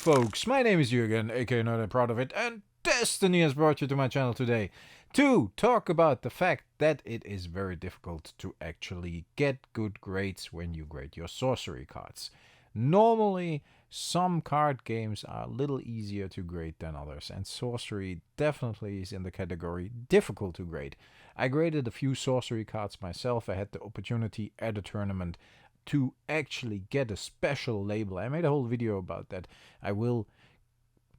folks, my name is Jürgen, aka Not Proud of It, and Destiny has brought you to my channel today to talk about the fact that it is very difficult to actually get good grades when you grade your sorcery cards. Normally, some card games are a little easier to grade than others, and sorcery definitely is in the category difficult to grade. I graded a few sorcery cards myself. I had the opportunity at a tournament to actually get a special label. I made a whole video about that. I will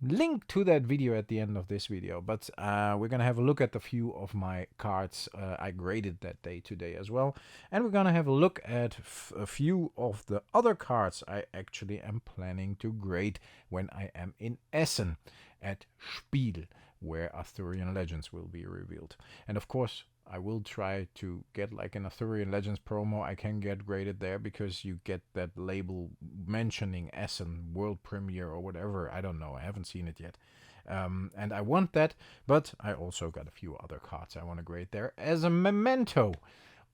link to that video at the end of this video, but we're gonna have a look at a few of my cards I graded that day today as well, and we're gonna have a look at a few of the other cards I actually am planning to grade when I am in Essen at Spiel, where Arthurian Legends will be revealed. And of course, I will try to get like an Arthurian Legends promo. I can get graded there because you get that label mentioning Essen World Premiere or whatever. I don't know. I haven't seen it yet. And I want that, but I also got a few other cards I want to grade there as a memento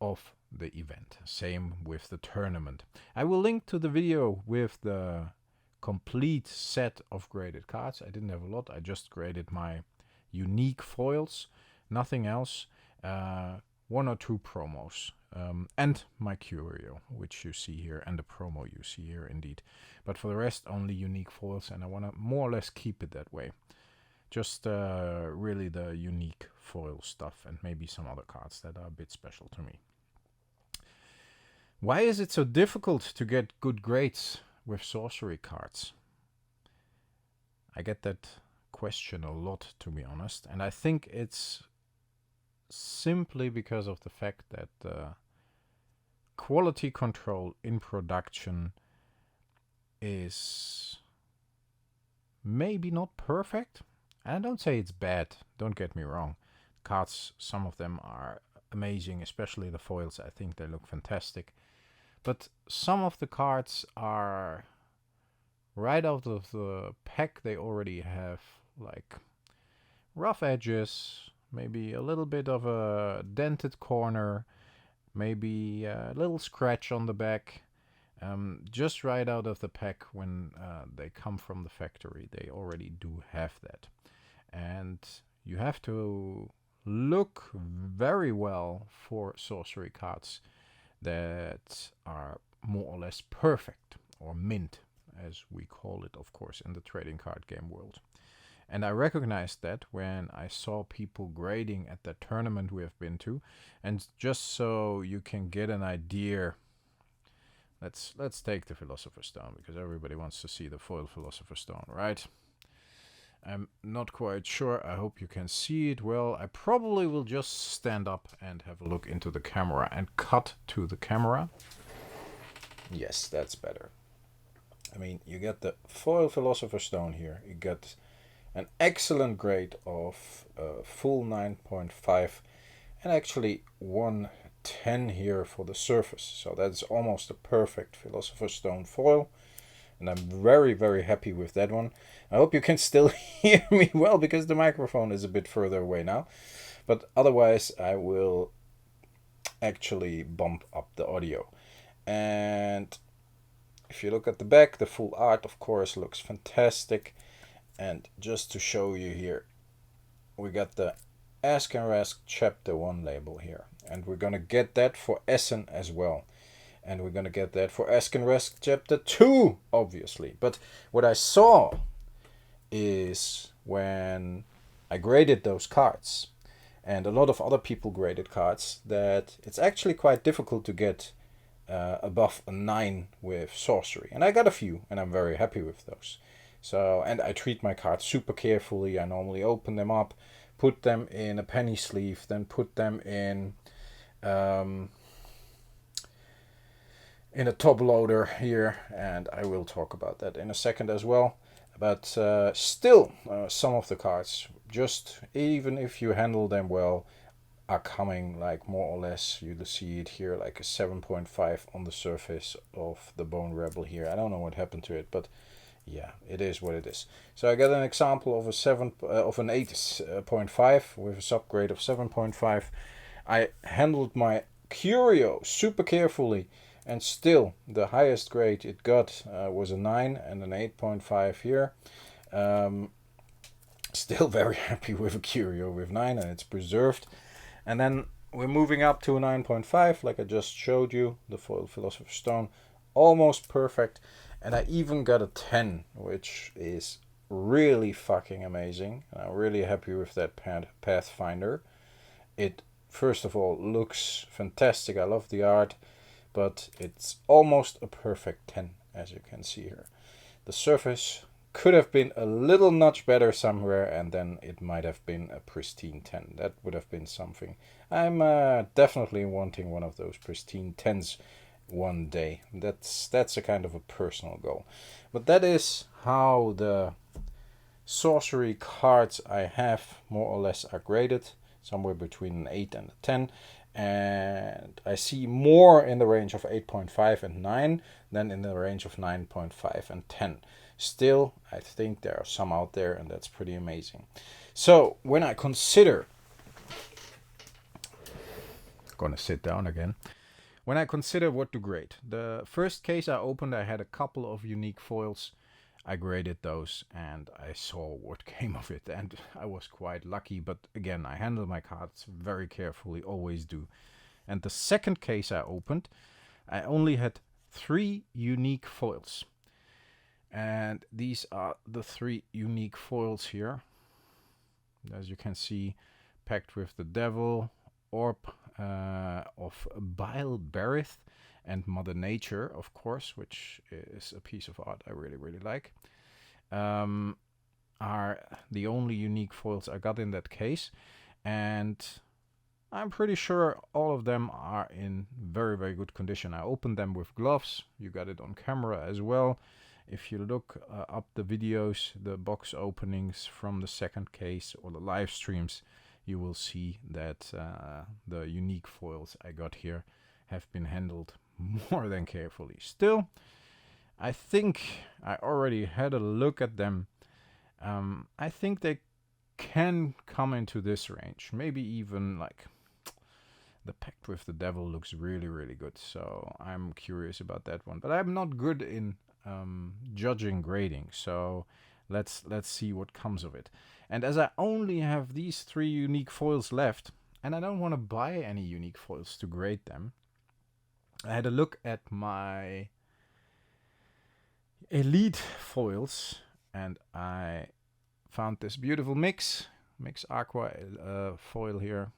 of the event. Same with the tournament. I will link to the video with the complete set of graded cards. I didn't have a lot. I just graded my unique foils, nothing else. One or two promos, and my curio, which you see here, and the promo you see here indeed. But for the rest, only unique foils, and I want to more or less keep it that way. Just really the unique foil stuff, and maybe some other cards that are a bit special to me. Why is it so difficult to get good grades with sorcery cards? I get that question a lot, to be honest, and I think it's simply because of the fact that quality control in production is maybe not perfect. And I don't say it's bad, don't get me wrong. Cards, some of them are amazing, especially the foils. I think they look fantastic. But some of the cards are right out of the pack. They already have like rough edges, maybe a little bit of a dented corner, maybe a little scratch on the back. Just right out of the pack when they come from the factory. They already do have that. And you have to look very well for sorcery cards that are more or less perfect, or mint, as we call it, of course, in the trading card game world. And I recognized that when I saw people grading at that tournament we have been to. And just so you can get an idea, let's take the Philosopher's Stone, because everybody wants to see the foil Philosopher's Stone, right? I'm not quite sure. I hope you can see it well. I probably will just stand up and have a look into the camera and cut to the camera. Yes, that's better. I mean, you get the foil Philosopher's Stone here. You get an excellent grade of full 9.5 and actually 110 here for the surface. So that's almost a perfect Philosopher's Stone foil. And I'm very, very happy with that one. I hope you can still hear me well, because the microphone is a bit further away now. But otherwise, I will actually bump up the audio. And if you look at the back, the full art, of course, looks fantastic. And just to show you here, we got the Ask and Rask Chapter 1 label here. And we're going to get that for Essen as well. And we're going to get that for Ask and Rask Chapter 2, obviously. But what I saw is when I graded those cards, and a lot of other people graded cards, that it's actually quite difficult to get above a 9 with sorcery. And I got a few, and I'm very happy with those. So, and I treat my cards super carefully. I normally open them up, put them in a penny sleeve, then put them in a top loader here, and I will talk about that in a second as well. But still, some of the cards, just even if you handle them well, are coming like more or less, you see it here, like a 7.5 on the surface of the Bone Rebel here. I don't know what happened to it, but yeah, it is what it is. So I got an example of an 8.5 with a subgrade of 7.5. I handled my curio super carefully, and still the highest grade it got was a 9 and an 8.5 here. Still very happy with a curio with 9, and it's preserved. And then we're moving up to a 9.5, like I just showed you, the foil Philosopher's Stone, almost perfect. And I even got a 10, which is really fucking amazing. I'm really happy with that Pathfinder. It, first of all, looks fantastic. I love the art, but it's almost a perfect 10, as you can see here. The surface could have been a little notch better somewhere, and then it might have been a pristine 10. That would have been something. I'm definitely wanting one of those pristine 10s one day. That's a kind of a personal goal. But that is how the sorcery cards I have more or less are graded, somewhere between an 8 and a 10. And I see more in the range of 8.5 and 9 than in the range of 9.5 and 10. Still, I think there are some out there, and that's pretty amazing. So when I consider, gonna sit down again. When I consider what to grade, the first case I opened, I had a couple of unique foils. I graded those and I saw what came of it, and I was quite lucky. But again, I handle my cards very carefully, always do. And the second case I opened, I only had 3 unique foils. And these are the 3 unique foils here. As you can see, packed with the Devil, Orb of Bile Berith, and Mother Nature, of course, which is a piece of art I really, really like, are the only unique foils I got in that case. And I'm pretty sure all of them are in very, very good condition. I opened them with gloves. You got it on camera as well. If you look up the videos, the box openings from the second case or the live streams, you will see that the unique foils I got here have been handled more than carefully. Still, I think I already had a look at them. I think they can come into this range. Maybe even like the Pact with the Devil looks really, really good. So I'm curious about that one. But I'm not good in judging grading, so let's see what comes of it. And as I only have these 3 unique foils left, and I don't want to buy any unique foils to grade them, I had a look at my elite foils, and I found this beautiful mix aqua foil here,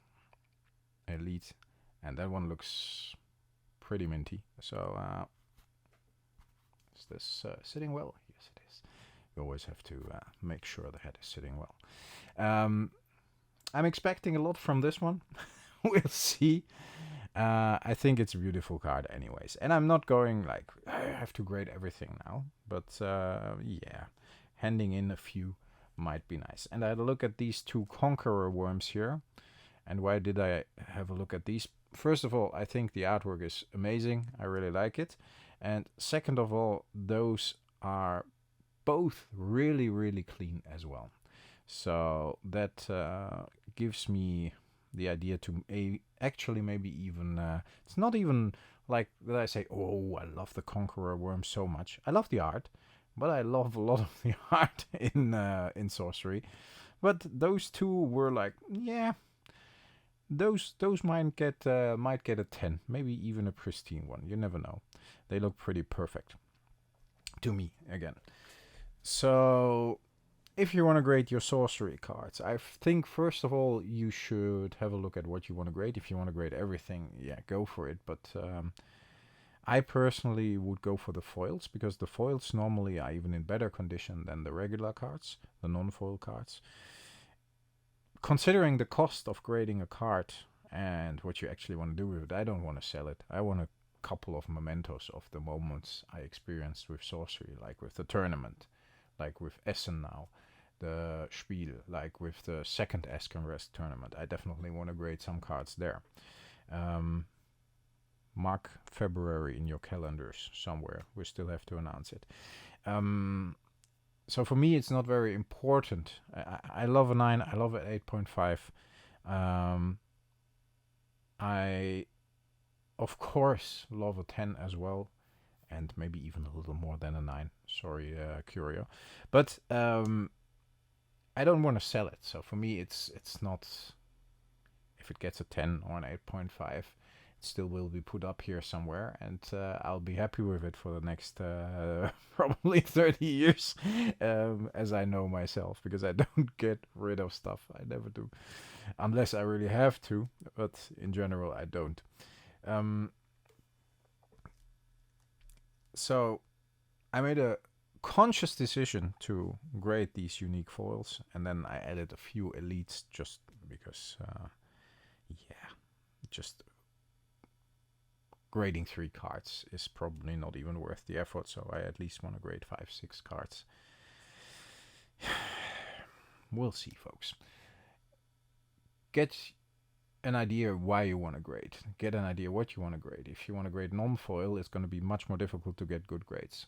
elite, and that one looks pretty minty. So is this sitting well? Yes, it is. You always have to make sure the head is sitting well. I'm expecting a lot from this one. We'll see. I think it's a beautiful card anyways. And I'm not going like, I have to grade everything now. But yeah, handing in a few might be nice. And I had a look at these 2 Conqueror worms here. And why did I have a look at these? First of all, I think the artwork is amazing. I really like it. And second of all, those are both really, really clean as well. So that gives me the idea to actually maybe even, it's not even like that I say, oh, I love the Conqueror worm so much. I love the art, but I love a lot of the art in Sorcery. But those 2 were like, yeah, those might get a 10, maybe even a pristine one. You never know. They look pretty perfect to me again. So if you want to grade your sorcery cards, I think first of all you should have a look at what you want to grade. If you want to grade everything, yeah, go for it. But I personally would go for the foils, because the foils normally are even in better condition than the regular cards, the non-foil cards. Considering the cost of grading a card and what you actually want to do with it, I don't want to sell it. I want a couple of mementos of the moments I experienced with sorcery, like with the tournament, like with Essen now, the Spiel, like with the second Eskenrest tournament. I definitely want to grade some cards there. Mark February in your calendars somewhere. We still have to announce it. So for me, it's not very important. I love a 9. I love an 8.5. I of course, love a 10 as well, and maybe even a little more than a 9. Sorry, Curio. But I don't want to sell it. So for me, it's not... If it gets a 10 or an 8.5, it still will be put up here somewhere, and I'll be happy with it for the next probably 30 years, as I know myself, because I don't get rid of stuff. I never do, unless I really have to, but in general, I don't. So I made a conscious decision to grade these unique foils, and then I added a few elites just because... just grading 3 cards is probably not even worth the effort, so I at least want to grade 5-6 cards. We'll see, folks. Get an idea why you want to grade. Get an idea what you want to grade. If you want to grade non-foil, it's going to be much more difficult to get good grades,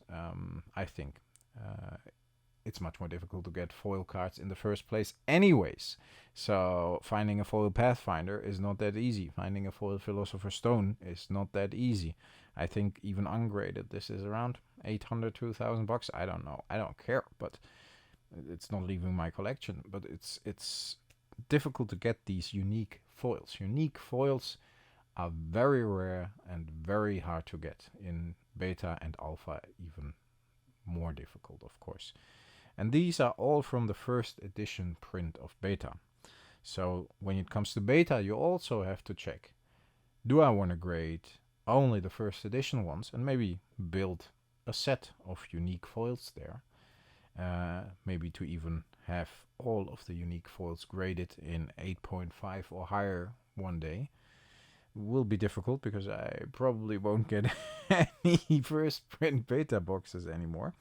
I think. It's much more difficult to get foil cards in the first place anyways. So finding a foil Pathfinder is not that easy. Finding a foil Philosopher's Stone is not that easy. I think even ungraded, this is around 800 to 1,000 bucks. I don't know. I don't care, but it's not leaving my collection. But it's difficult to get these unique foils. Unique foils are very rare and very hard to get. In beta and alpha, even more difficult, of course. And these are all from the first edition print of beta. So when it comes to beta, you also have to check, do I want to grade only the first edition ones and maybe build a set of unique foils there? Maybe to even have all of the unique foils graded in 8.5 or higher one day. Will be difficult because I probably won't get any first print beta boxes anymore.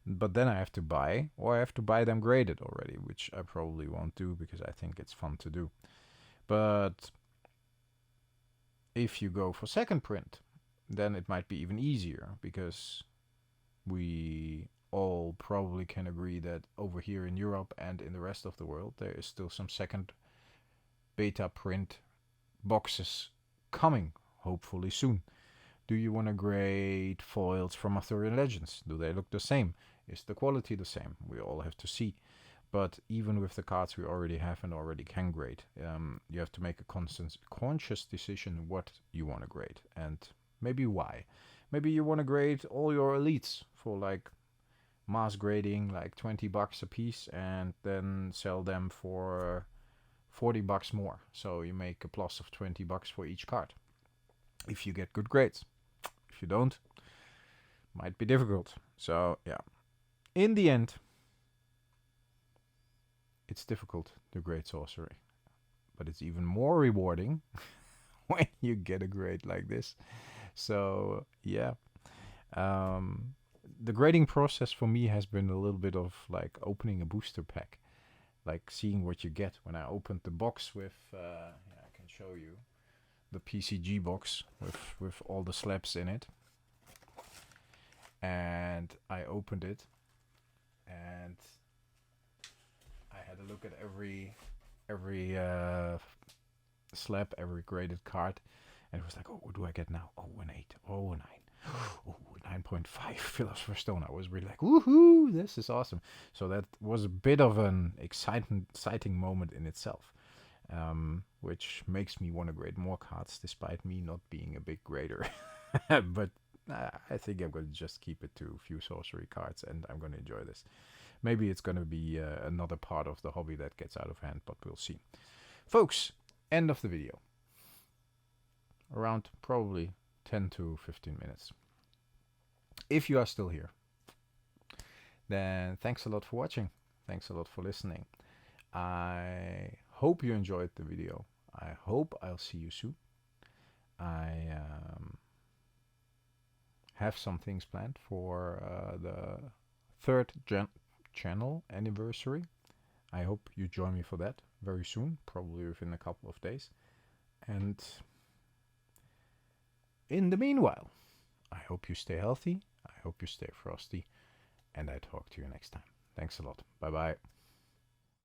But then I have to buy, or I have to buy them graded already, which I probably won't do because I think it's fun to do. But if you go for second print, then it might be even easier, because we all probably can agree that over here in Europe and in the rest of the world, there is still some second beta print boxes coming, hopefully soon. Do you want to grade foils from Arthurian Legends? Do they look the same? Is the quality the same? We all have to see. But even with the cards we already have and already can grade, you have to make a conscious decision what you want to grade and maybe why. Maybe you want to grade all your elites for like mass grading, like 20 bucks a piece, and then sell them for 40 bucks more. So you make a plus of 20 bucks for each card, if you get good grades. If you don't, might be difficult. So yeah, in the end, it's difficult to grade sorcery, but it's even more rewarding when you get a grade like this. So yeah, the grading process for me has been a little bit of like opening a booster pack, like seeing what you get. When I opened the box with, I can show you the PCG box with all the slabs in it, and I opened it, and I had a look at every slab, every graded card, and it was like, oh, what do I get now? Oh, an 8, oh, a 9, oh, 9.5 Philosopher's Stone. I was really like, woohoo, this is awesome. So that was a bit of an exciting moment in itself, which makes me want to grade more cards, despite me not being a big grader. But I think I'm going to just keep it to a few sorcery cards, and I'm going to enjoy this. Maybe it's going to be another part of the hobby that gets out of hand, but we'll see. Folks, end of the video. Around probably 10 to 15 minutes. If you are still here, then thanks a lot for watching. Thanks a lot for listening. I hope you enjoyed the video. I hope I'll see you soon. I have some things planned for the third channel anniversary. I hope you join me for that very soon, probably within a couple of days. And in the meanwhile, I hope you stay healthy, I hope you stay frosty, and I talk to you next time. Thanks a lot. Bye bye.